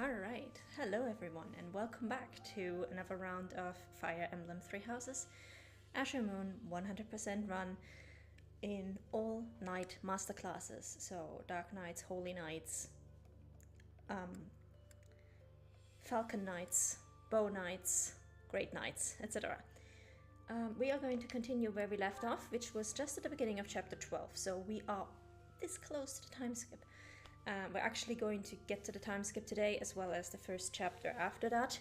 Alright, hello everyone and welcome back to another round of Fire Emblem Three Houses. Azure Moon 100% run in all night masterclasses, so Dark Knights, Holy Knights, Falcon Knights, Bow Knights, Great Knights, etc. We are going to continue where we left off, which was just at the beginning of chapter 12, so we are this close to the time skip. We're actually going to get to the time skip today, as well as the first chapter after that.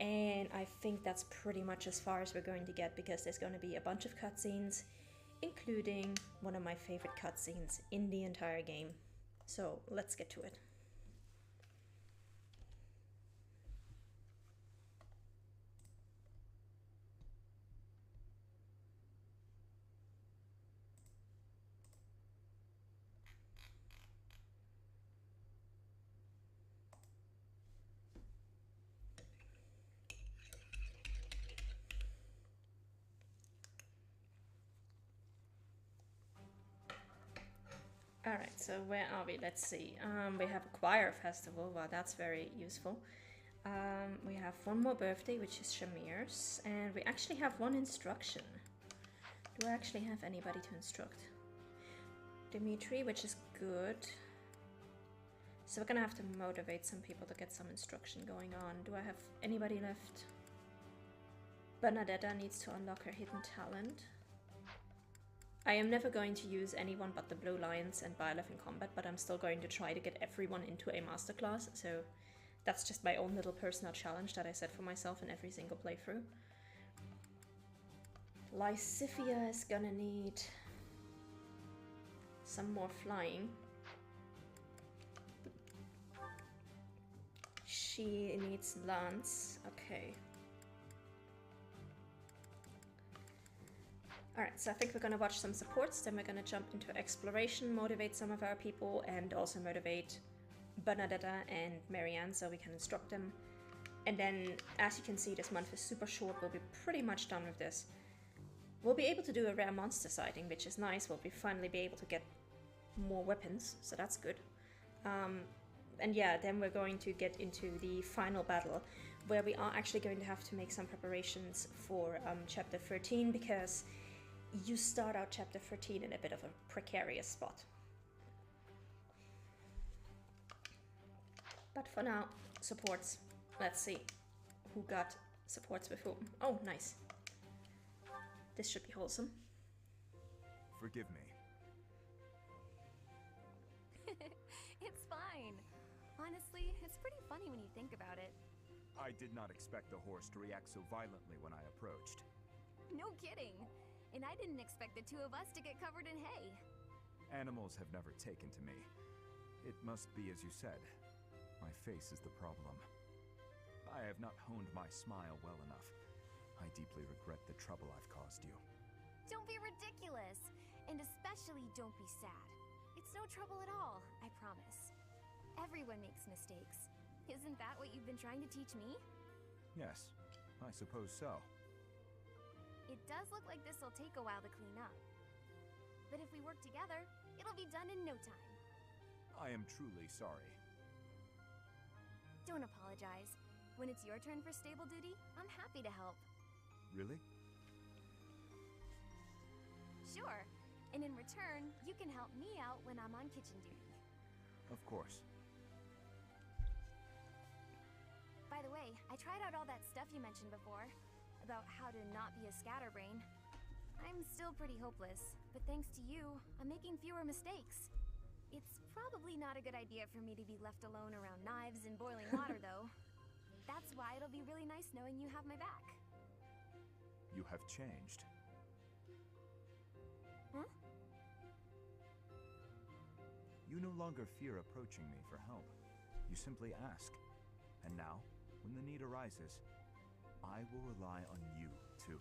And I think that's pretty much as far as we're going to get, because there's going to be a bunch of cutscenes, including one of my favorite cutscenes in the entire game. So let's get to it. Alright, so where are we? Let's see. We have a choir festival. Well, that's very useful. We have one more birthday, which is Shamir's, and we actually have one instruction. Do I actually have anybody to instruct? Dimitri, which is good. So we're gonna have to motivate some people to get some instruction going on. Do I have anybody left? Bernadetta needs to unlock her hidden talent. I am never going to use anyone but the Blue Lions and Byleth in combat, but I'm still going to try to get everyone into a masterclass, so that's just my own little personal challenge that I set for myself in every single playthrough. Lysithia is gonna need some more flying. She needs lance, okay. Alright, so I think we're going to watch some supports, then we're going to jump into exploration, motivate some of our people, and also motivate Bernadetta and Marianne so we can instruct them. And then, as you can see, this month is super short, we'll be pretty much done with this. We'll be able to do a rare monster sighting, which is nice, we'll finally be able to get more weapons, so that's good. And yeah, then we're going to get into the final battle, where we are actually going to have to make some preparations for chapter 13, because you start out chapter 13 in a bit of a precarious spot. But for now, supports. Let's see who got supports with whom. Oh, nice. This should be wholesome. Forgive me. It's fine. Honestly, it's pretty funny when you think about it. I did not expect the horse to react so violently when I approached. No kidding. And I didn't expect the two of us to get covered in hay. Animals have never taken to me. It must be as you said. My face is the problem. I have not honed my smile well enough. I deeply regret the trouble I've caused you. Don't be ridiculous. And especially don't be sad. It's no trouble at all, I promise. Everyone makes mistakes. Isn't that what you've been trying to teach me? Yes, I suppose so. It does look like this will take a while to clean up. But if we work together, it'll be done in no time. I am truly sorry. Don't apologize. When it's your turn for stable duty, I'm happy to help. Really? Sure. And in return, you can help me out when I'm on kitchen duty. Of course. By the way, I tried out all that stuff you mentioned before, about how to not be a scatterbrain. I'm still pretty hopeless, but thanks to you, I'm making fewer mistakes. It's probably not a good idea for me to be left alone around knives and boiling water, though. That's why it'll be really nice knowing you have my back. You have changed. Huh? You no longer fear approaching me for help. You simply ask. And now, when the need arises, I will rely on you, too.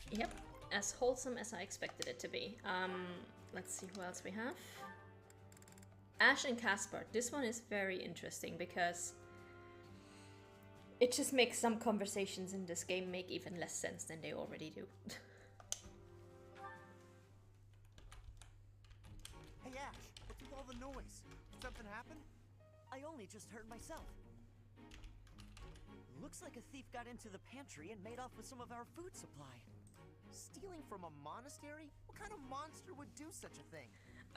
Yep, as wholesome as I expected it to be. Let's see who else we have. Ash and Caspar. This one is very interesting because it just makes some conversations in this game make even less sense than they already do. Hey Ash, what's with all all the noise? Did something happen? I only just heard myself. Looks like a thief got into the pantry and made off with some of our food supply. Stealing from a monastery? What kind of monster would do such a thing?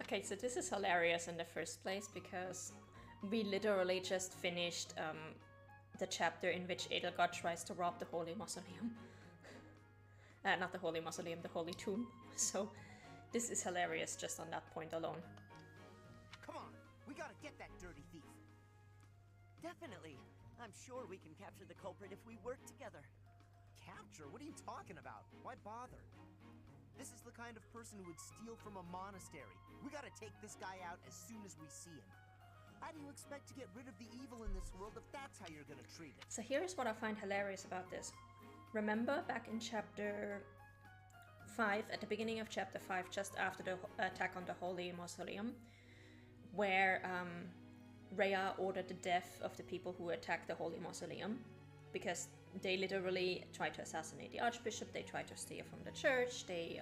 Okay, so this is hilarious in the first place because we literally just finished the chapter in which Edelgard tries to rob the Holy Mausoleum. Not the Holy Mausoleum, the Holy Tomb. So this is hilarious just on that point alone. Come on, we gotta get that dirty thief. Definitely. I'm sure we can capture the culprit if we work together. Capture? What are you talking about? Why bother? This is the kind of person who would steal from a monastery. We gotta take this guy out as soon as we see him. How do you expect to get rid of the evil in this world if that's how you're gonna treat it? So here's what I find hilarious about this. Remember back in chapter 5, at the beginning of chapter 5, just after the attack on the Holy Mausoleum, where Rhea ordered the death of the people who attacked the Holy Mausoleum, because they literally tried to assassinate the Archbishop, they tried to steal from the church, they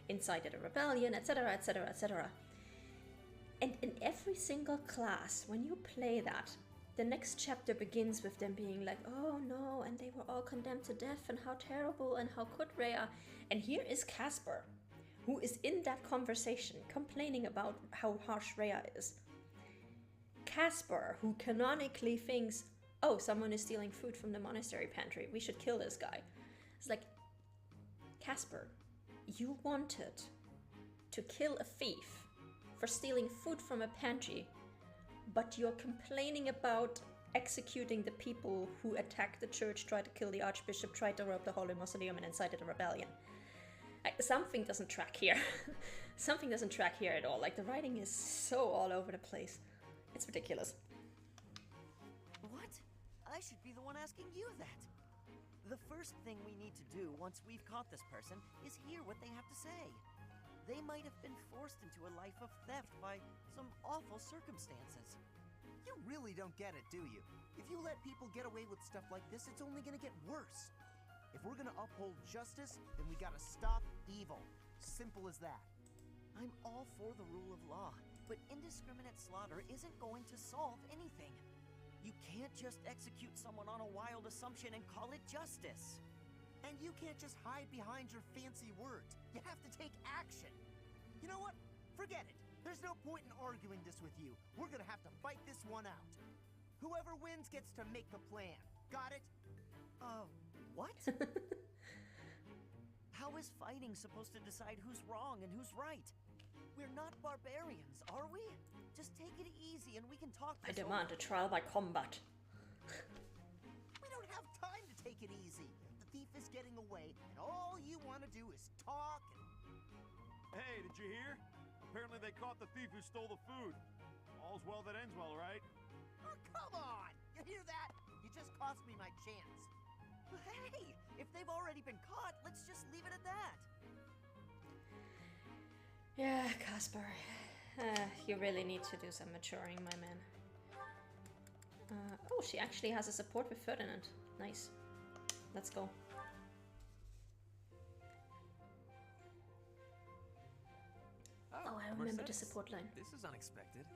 incited a rebellion, etc, etc, etc. And in every single class, when you play that, the next chapter begins with them being like, oh no, and they were all condemned to death, and how terrible, and how could Rhea. And here is Casper, who is in that conversation, complaining about how harsh Rhea is. Casper, who canonically thinks, oh, someone is stealing food from the monastery pantry, we should kill this guy. It's like, Casper, you wanted to kill a thief for stealing food from a pantry, but you're complaining about executing the people who attacked the church, tried to kill the Archbishop, tried to rob the Holy Mausoleum, and incited a rebellion. Something doesn't track here. Something doesn't track here at all. Like, the writing is so all over the place. It's ridiculous. What? I should be the one asking you that. The first thing we need to do once we've caught this person is hear what they have to say. They might have been forced into a life of theft by some awful circumstances. You really don't get it, do you? If you let people get away with stuff like this, it's only gonna get worse. If we're gonna uphold justice, then we gotta stop evil. Simple as that. I'm all for the rule of law, but indiscriminate slaughter isn't going to solve anything. You can't just execute someone on a wild assumption and call it justice. And you can't just hide behind your fancy words. You have to take action. You know what? Forget it. There's no point in arguing this with you. We're gonna have to fight this one out. Whoever wins gets to make the plan. Got it? What? How is fighting supposed to decide who's wrong and who's right? We're not barbarians, are we? Just take it easy and we can talk I this demand over. a trial by combat. We don't have time to take it easy. The thief is getting away, and all you want to do is talk and... Hey, did you hear? Apparently they caught the thief who stole the food. All's well that ends well, right? Oh, come on! You hear that? You just cost me my chance. Well, hey, if they've already been caught, let's just leave it at that. Yeah, Casper. You really need to do some maturing, my man. Oh, she actually has a support with Ferdinand. Nice. Let's go. Oh, I remember the support line. This is unexpected.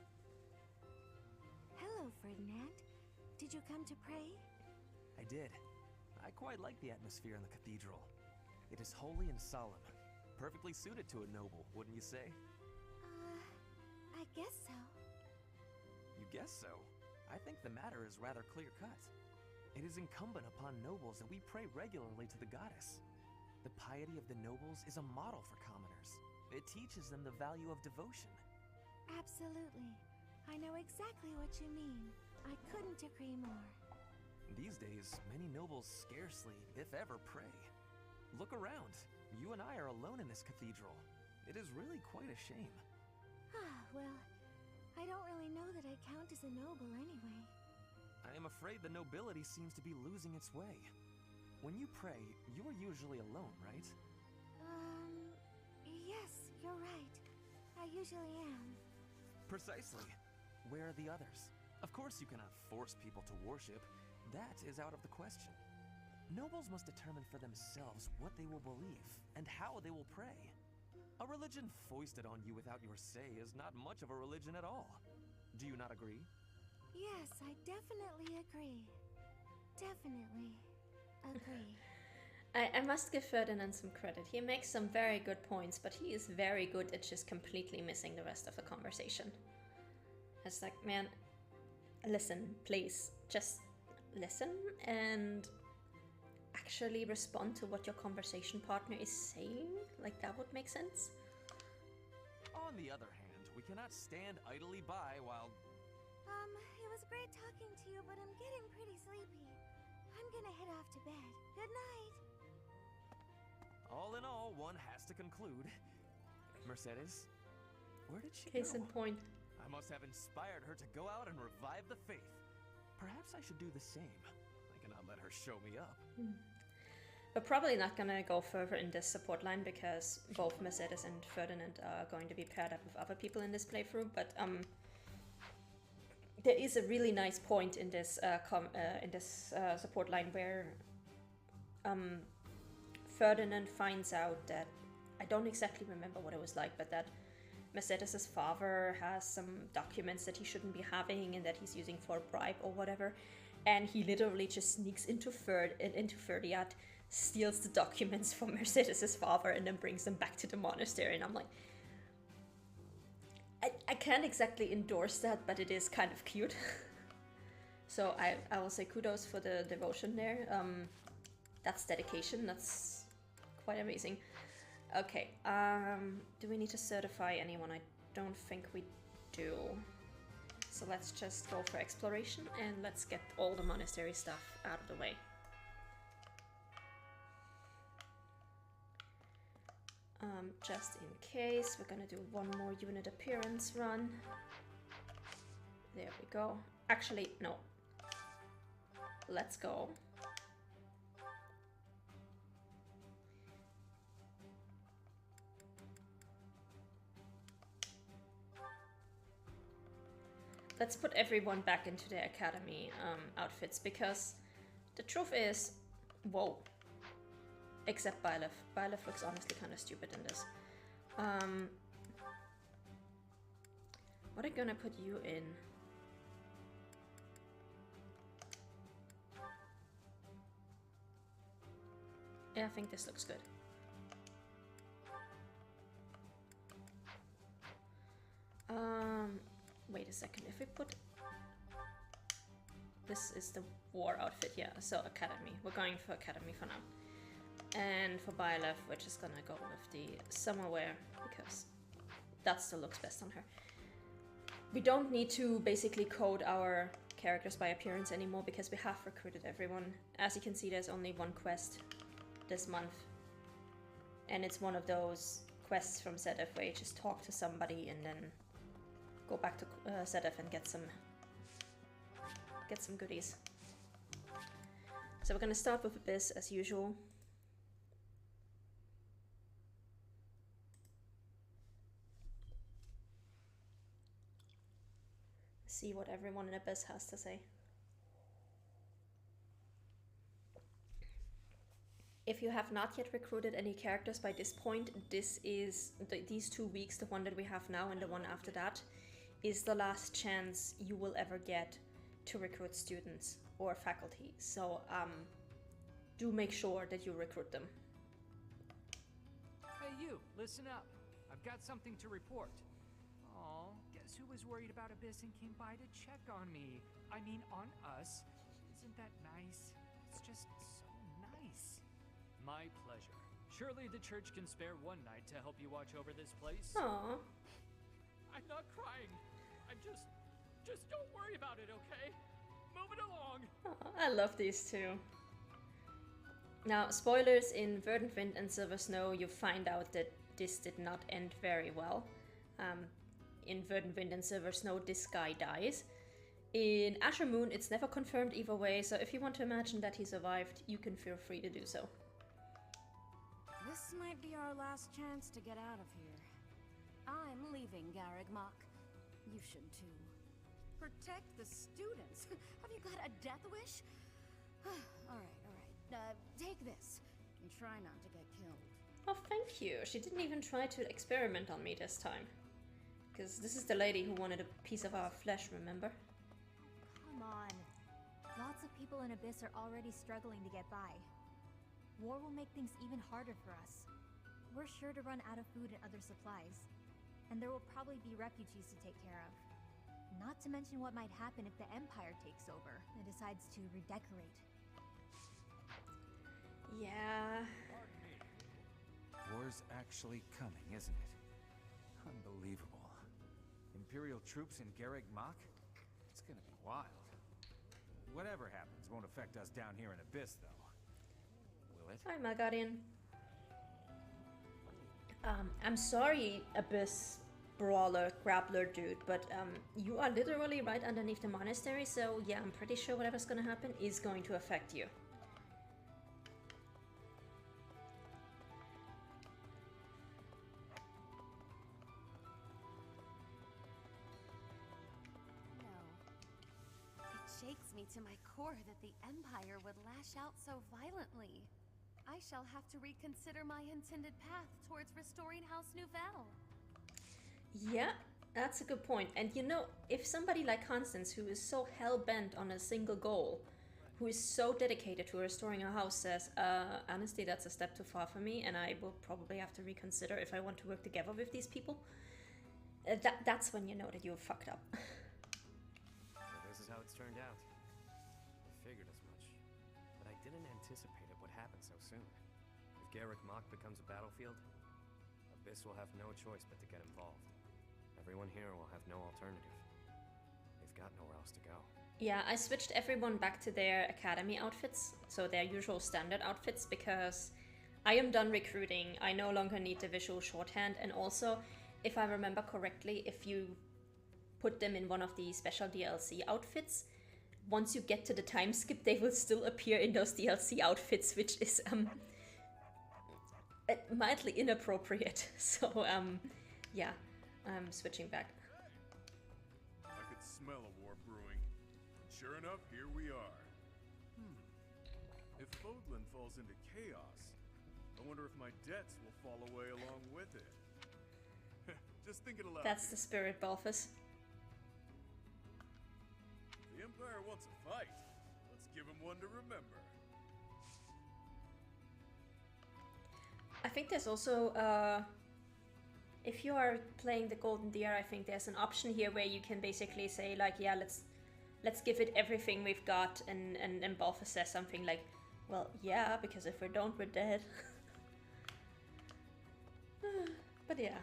Hello, Ferdinand. Did you come to pray? I did. I quite like the atmosphere in the cathedral. It is holy and solemn. Perfectly suited to a noble, wouldn't you say? I guess so. You guess so? I think the matter is rather clear-cut. It is incumbent upon nobles that we pray regularly to the goddess. The piety of the nobles is a model for commoners. It teaches them the value of devotion. Absolutely. I know exactly what you mean. I couldn't agree more. These days, many nobles scarcely, if ever, pray. Look around. You and I are alone in this cathedral. It is really quite a shame. Well, I don't really know that I count as a noble anyway. I am afraid the nobility seems to be losing its way. When you pray, you are usually alone, right? Yes, you're right. I usually am. Precisely. Where are the others? Of course you cannot force people to worship. That is out of the question. Nobles must determine for themselves what they will believe and how they will pray. A religion foisted on you without your say is not much of a religion at all. Do you not agree? Yes, I definitely agree. Definitely agree. I must give Ferdinand some credit. He makes some very good points, but he is very good at just completely missing the rest of the conversation. It's like, man, listen, please. Just listen and actually respond to what your conversation partner is saying. Like, that would make sense. On the other hand, we cannot stand idly by while... It was great talking to you, but I'm getting pretty sleepy. I'm gonna head off to bed. Good night. All in all, one has to conclude. Mercedes, where did she Case go? in point. I must have inspired her to go out and revive the faith. Perhaps I should do the same. I cannot let her show me up. We're probably not gonna go further in this support line because both Mercedes and Ferdinand are going to be paired up with other people in this playthrough, but there is a really nice point in this support line where Ferdinand finds out that, I don't exactly remember what it was like, but that Mercedes' father has some documents that he shouldn't be having and that he's using for a bribe or whatever, and he literally just sneaks into Ferdiat, steals the documents from Mercedes' father, and then brings them back to the monastery. And I'm like, I can't exactly endorse that, but it is kind of cute. So I will say kudos for the devotion there. That's dedication. That's quite amazing. Okay, do we need to certify anyone? I don't think we do. So let's just go for exploration and let's get all the monastery stuff out of the way. Just in case, we're gonna do one more unit appearance run. There we go. Actually, no. Let's go. Let's put everyone back into their academy outfits, because the truth is, whoa. Except Byleth. Byleth looks honestly kind of stupid in this. What am I gonna put you in? Yeah, I think this looks good. Wait a second. If we put... This is the war outfit, yeah. So academy. We're going for academy for now. And for Byleth, we're just gonna go with the summer wear, because that still looks best on her. We don't need to basically code our characters by appearance anymore, because we have recruited everyone. As you can see, there's only one quest this month. And it's one of those quests from ZF where you just talk to somebody and then go back to ZF and get some goodies. So we're gonna start with this as usual. See what everyone in Abyss has to say. If you have not yet recruited any characters by this point, this is these 2 weeks, the one that we have now and the one after that, is the last chance you will ever get to recruit students or faculty. So do make sure that you recruit them. Hey you, listen up. I've got something to report. Aw, guess who was worried about Abyss and came by to check on me? I mean, on us. Isn't that nice? It's just so nice. My pleasure. Surely the church can spare one night to help you watch over this place. Aww. I'm not crying. I'm just don't worry about it, okay? Move it along. Aw, I love these two. Now, spoilers, in Verdant Wind and Silver Snow, you find out that this did not end very well. In Verdant Wind and Silver Snow, this guy dies. In Azure Moon, it's never confirmed either way, so if you want to imagine that he survived, you can feel free to do so. This might be our last chance to get out of here. I'm leaving, Garrigmok. You should too. Protect the students? Have you got a death wish? Alright. Take this. And try not to get killed. Oh, thank you. She didn't even try to experiment on me this time. Because this is the lady who wanted a piece of our flesh, remember? Come on. Lots of people in Abyss are already struggling to get by. War will make things even harder for us. We're sure to run out of food and other supplies. And there will probably be refugees to take care of. Not to mention what might happen if the Empire takes over and decides to redecorate. Yeah. War's actually coming, isn't it? Unbelievable. Imperial troops in Garreg Mach? It's gonna be wild. Whatever happens won't affect us down here in Abyss, though. Will it? Hi, my guardian. I'm sorry, Abyss Brawler, Grappler dude, but you are literally right underneath the monastery, so yeah, I'm pretty sure whatever's gonna happen is going to affect you. No. It shakes me to my core that the Empire would lash out so violently. I shall have to reconsider my intended path towards restoring House Nouvelle. Yeah, that's a good point. And you know, if somebody like Constance, who is so hell-bent on a single goal, who is so dedicated to restoring her house, says, honestly, that's a step too far for me, and I will probably have to reconsider if I want to work together with these people, that's when you know that you're fucked up. So this is how it's turned out. I figured as much. But I didn't anticipate it would happen so soon. If Garreg Mach becomes a battlefield, Abyss will have no choice but to get involved. Everyone here will have no alternative. They've got nowhere else to go. Yeah, I switched everyone back to their academy outfits, so their usual standard outfits, because I am done recruiting. I no longer need the visual shorthand, and also, if I remember correctly, if you put them in one of the special DLC outfits, once you get to the time skip, they will still appear in those DLC outfits, which is mildly inappropriate. So yeah, I'm switching back. I could smell a war brewing. And sure enough, here we are. If Fodlan falls into chaos, I wonder if my debts will fall away along with it. Just thinking aloud. That's the spirit, Balthus. The Empire wants a fight. Let's give him one to remember. I think there's also, if you are playing the Golden Deer, I think there's an option here where you can basically say, like, yeah, let's give it everything we've got, and Balthus says something like, well, yeah, because if we don't, we're dead. But yeah.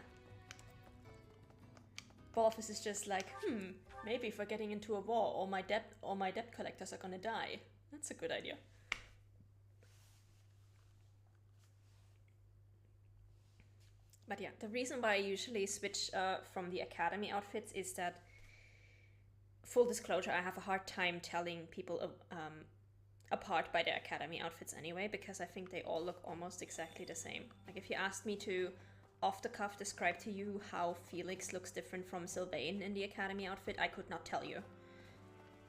Balthus is just like, maybe if we're getting into a war, all my debt collectors are gonna die. That's a good idea. But yeah, the reason why I usually switch from the academy outfits is that, full disclosure, I have a hard time telling people apart by their academy outfits anyway, because I think they all look almost exactly the same. Like, if you asked me to, off the cuff, describe to you how Felix looks different from Sylvain in the academy outfit, I could not tell you.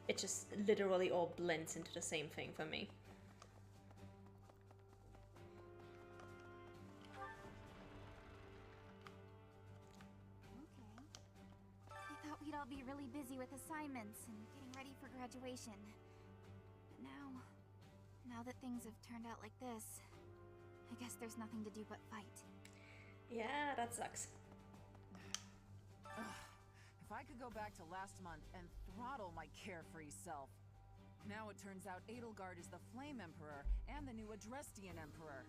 It just literally all blends into the same thing for me. I thought we'd all be really busy with assignments and getting ready for graduation. But now that things have turned out like this, I guess there's nothing to do but fight. Yeah, that sucks. If I could go back to last month and throttle my carefree self. Now it turns out Edelgard is the Flame Emperor and the new Adrestian Emperor.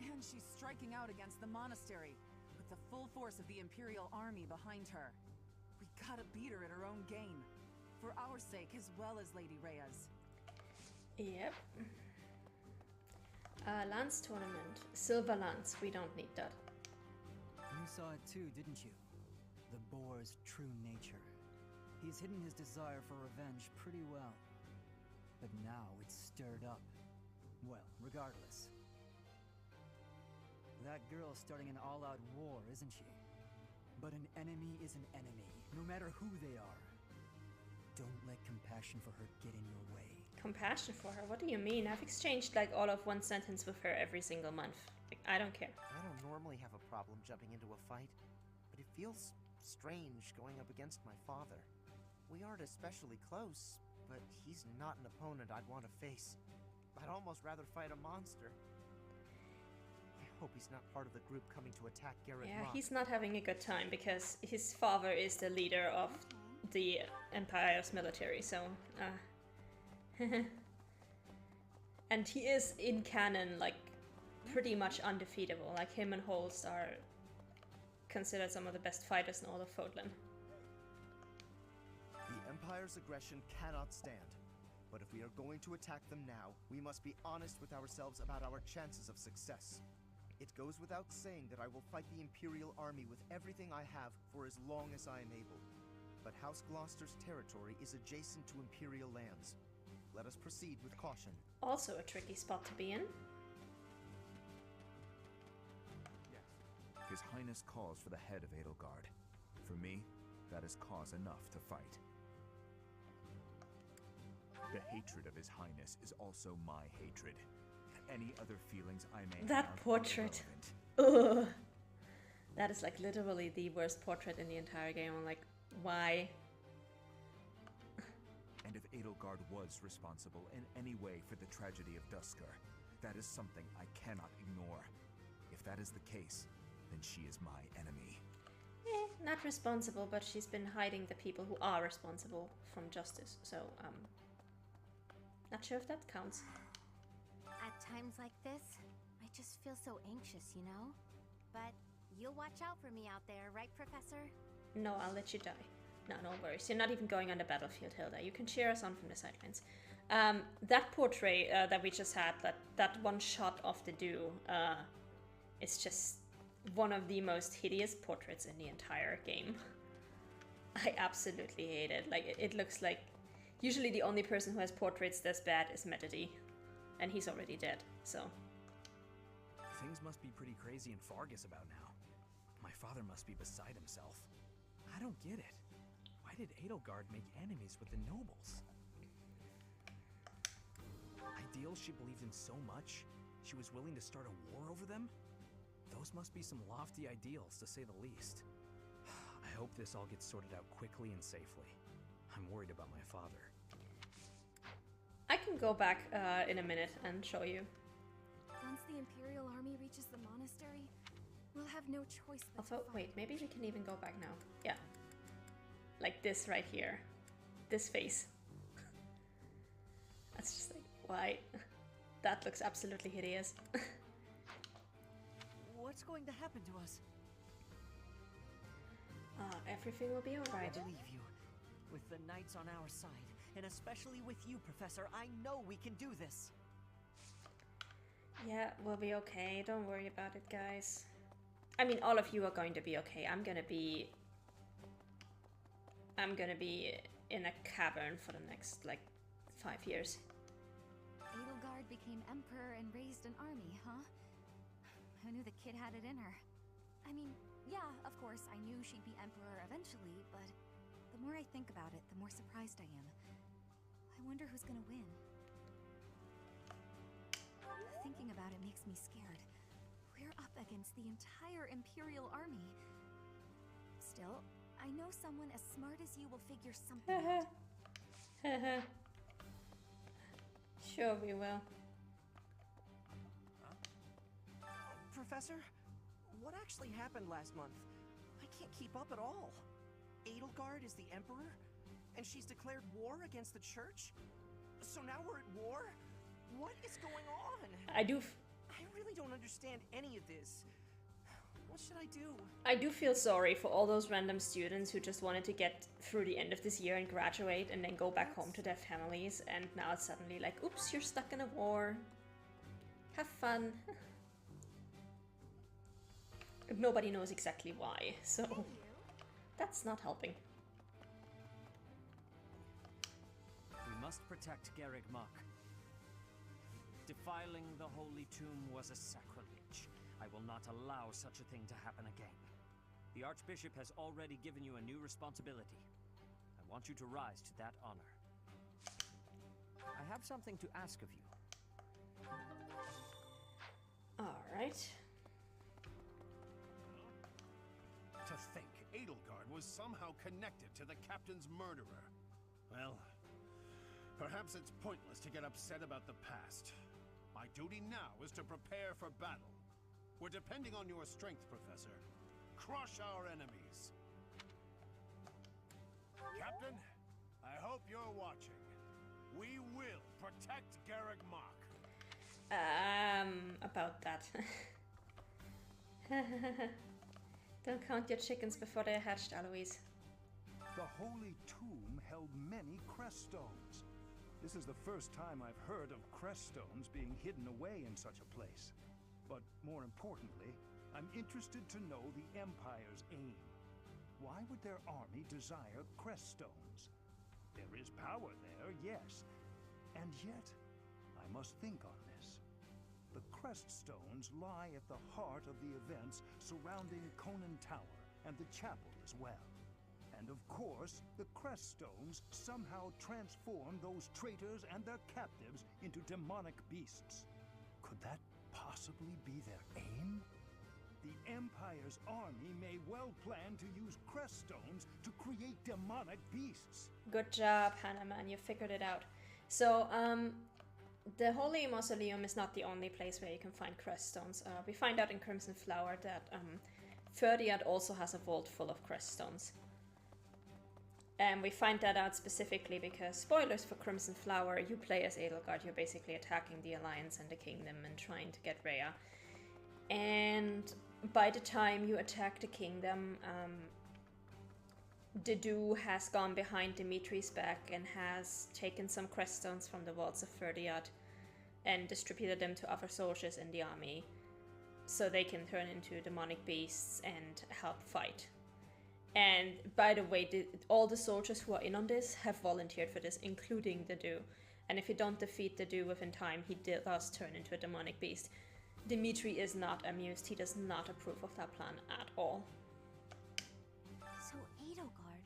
And she's striking out against the monastery, with the full force of the Imperial army behind her. We gotta beat her at her own game. For our sake, as well as Lady Rhea's. Yep. Lance tournament. Silver Lance, we don't need that. You saw it too, didn't you? The boar's true nature. He's hidden his desire for revenge pretty well. But now it's stirred up. Well, regardless. That girl's starting an all-out war, isn't she? But an enemy is an enemy, no matter who they are. Don't let compassion for her get in your way. Compassion for her? What do you mean? I've exchanged like all of one sentence with her every single month. Like, I don't care. I don't normally have a problem jumping into a fight, but it feels strange going up against my father. We aren't especially close, but he's not an opponent I'd want to face. I'd almost rather fight a monster. I hope he's not part of the group coming to attack Garrett. Yeah, he's not having a good time because his father is the leader of the Empire's military, so and he is in canon like pretty much undefeatable. Like him and Holst are considered some of the best fighters in all of Fodlan. The Empire's aggression cannot stand. But if we are going to attack them now, we must be honest with ourselves about our chances of success. It goes without saying that I will fight the Imperial Army with everything I have for as long as I am able. But House Gloucester's territory is adjacent to Imperial lands. Let us proceed with caution. Also a tricky spot to be in. Yes. His Highness calls for the head of Edelgard. For me, that is cause enough to fight. The hatred of His Highness is also my hatred. Any other feelings I may that have portrait. Ugh. That is like literally the worst portrait in the entire game. I'm like, why? And if Edelgard was responsible in any way for the tragedy of Duskur, that is something I cannot ignore. If that is the case, then she is my enemy. Not responsible, but she's been hiding the people who are responsible from justice. So, not sure if that counts. At times like this, I just feel so anxious, you know? But you'll watch out for me out there, right, Professor? No, I'll let you die. No, no worries. You're not even going on the battlefield, Hilda. You can cheer us on from the sidelines. That portrait that we just had, that one shot of the dew, is just one of the most hideous portraits in the entire game. I absolutely hate it. Like, it looks like... Usually the only person who has portraits this bad is Metody. And he's already dead, so... Things must be pretty crazy in Fargus about now. My father must be beside himself. I don't get it. Why did Edelgard make enemies with the nobles? Ideals she believed in so much, she was willing to start a war over them? Those must be some lofty ideals, to say the least. I hope this all gets sorted out quickly and safely. I'm worried about my father. I can go back in a minute and show you. Once the Imperial Army reaches the monastery, we'll have no choice but Also, wait, maybe we can even go back now. Yeah. Like this right here. This face. That's just like, why? That looks absolutely hideous. What's going to happen to us? Everything will be alright. I believe you. With the knights on our side, and especially with you, Professor, I know we can do this. Yeah, we'll be okay. Don't worry about it, guys. I mean, all of you are going to be okay. I'm gonna be in a cavern for the next, like, 5 years. Edelgard became emperor and raised an army, huh? Who knew the kid had it in her? I mean, yeah, of course, I knew she'd be emperor eventually, but the more I think about it, the more surprised I am. I wonder who's gonna win. Thinking about it makes me scared. We're up against the entire Imperial army. Still, I know someone as smart as you will figure something out. Sure we will. Professor, what actually happened last month? I can't keep up at all. Edelgard is the Emperor? And she's declared war against the Church? So now we're at war? What is going on? I really don't understand any of this. What should I do? I do feel sorry for all those random students who just wanted to get through the end of this year and graduate and then go back home to their families, and now it's suddenly like, oops, you're stuck in a war. Have fun. Nobody knows exactly why, so that's not helping. We must protect Garreg Mach. Defiling the Holy Tomb was a sacrilege. I will not allow such a thing to happen again. The Archbishop has already given you a new responsibility. I want you to rise to that honor. I have something to ask of you. Alright. To think Edelgard was somehow connected to the captain's murderer. Well, perhaps it's pointless to get upset about the past. My duty now is to prepare for battle. We're depending on your strength, Professor. Crush our enemies. Captain, I hope you're watching. We will protect Garreg Mach. About that. Don't count your chickens before they're hatched, Alois. The Holy Tomb held many crest stones. This is the first time I've heard of crest stones being hidden away in such a place. But more importantly, I'm interested to know the Empire's aim. Why would their army desire crest stones? There is power there, yes. And yet, I must think on this. The crest stones lie at the heart of the events surrounding Conan Tower and the chapel as well. And of course, the crest stones somehow transform those traitors and their captives into demonic beasts. Could that possibly be their aim? The Empire's army may well plan to use crest stones to create demonic beasts. Good job, Hanneman, you figured it out. So, the Holy Mausoleum is not the only place where you can find crest stones. We find out in Crimson Flower that Ferdiad also has a vault full of crest stones. And we find that out specifically because, spoilers for Crimson Flower, you play as Edelgard, you're basically attacking the Alliance and the Kingdom and trying to get Rhea. And by the time you attack the Kingdom, Dedu has gone behind Dimitri's back and has taken some crest stones from the vaults of Ferdiad and distributed them to other soldiers in the army so they can turn into demonic beasts and help fight. And by the way, all the soldiers who are in on this have volunteered for this, including Dedu. And if you don't defeat Dedu within time, he does turn into a demonic beast. Dimitri is not amused. He does not approve of that plan at all. So Edelgard,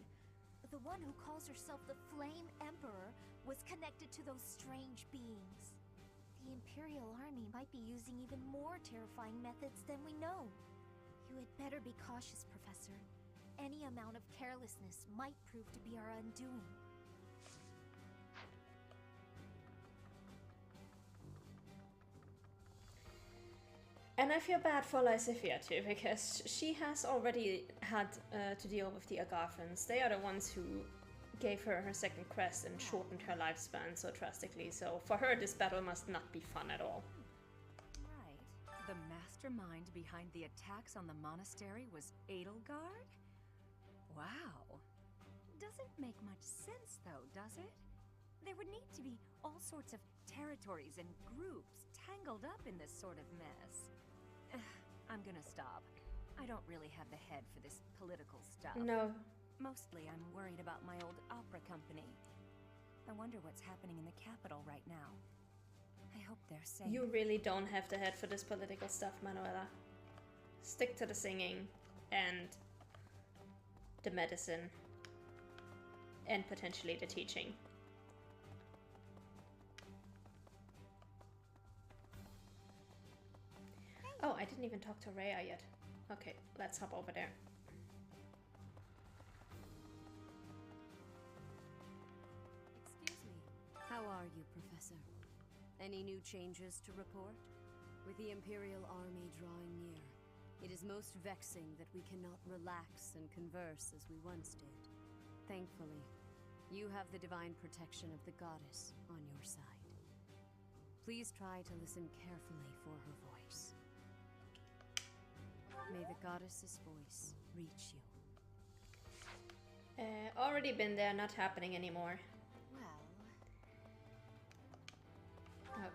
the one who calls herself the Flame Emperor, was connected to those strange beings. The Imperial Army might be using even more terrifying methods than we know. You had better be cautious, Professor. Any amount of carelessness might prove to be our undoing. And I feel bad for Lysithea too, because she has already had to deal with the Agarthans. They are the ones who gave her her second crest and shortened her lifespan so drastically. So for her, this battle must not be fun at all. Right. The mastermind behind the attacks on the monastery was Edelgard? Wow. Doesn't make much sense though, does it? There would need to be all sorts of territories and groups tangled up in this sort of mess. I'm gonna stop. I don't really have the head for this political stuff. No. Mostly I'm worried about my old opera company. I wonder what's happening in the capital right now. I hope they're safe. You really don't have the head for this political stuff, Manuela. Stick to the singing and the medicine and potentially the teaching. Oh, I didn't even talk to Rhea yet. Okay, let's hop over there. Excuse me. How are you, Professor? Any new changes to report? With the Imperial Army drawing near, it is most vexing that we cannot relax and converse as we once did. Thankfully, you have the divine protection of the goddess on your side. Please try to listen carefully for her voice. May the goddess's voice reach you. Already been there, not happening anymore.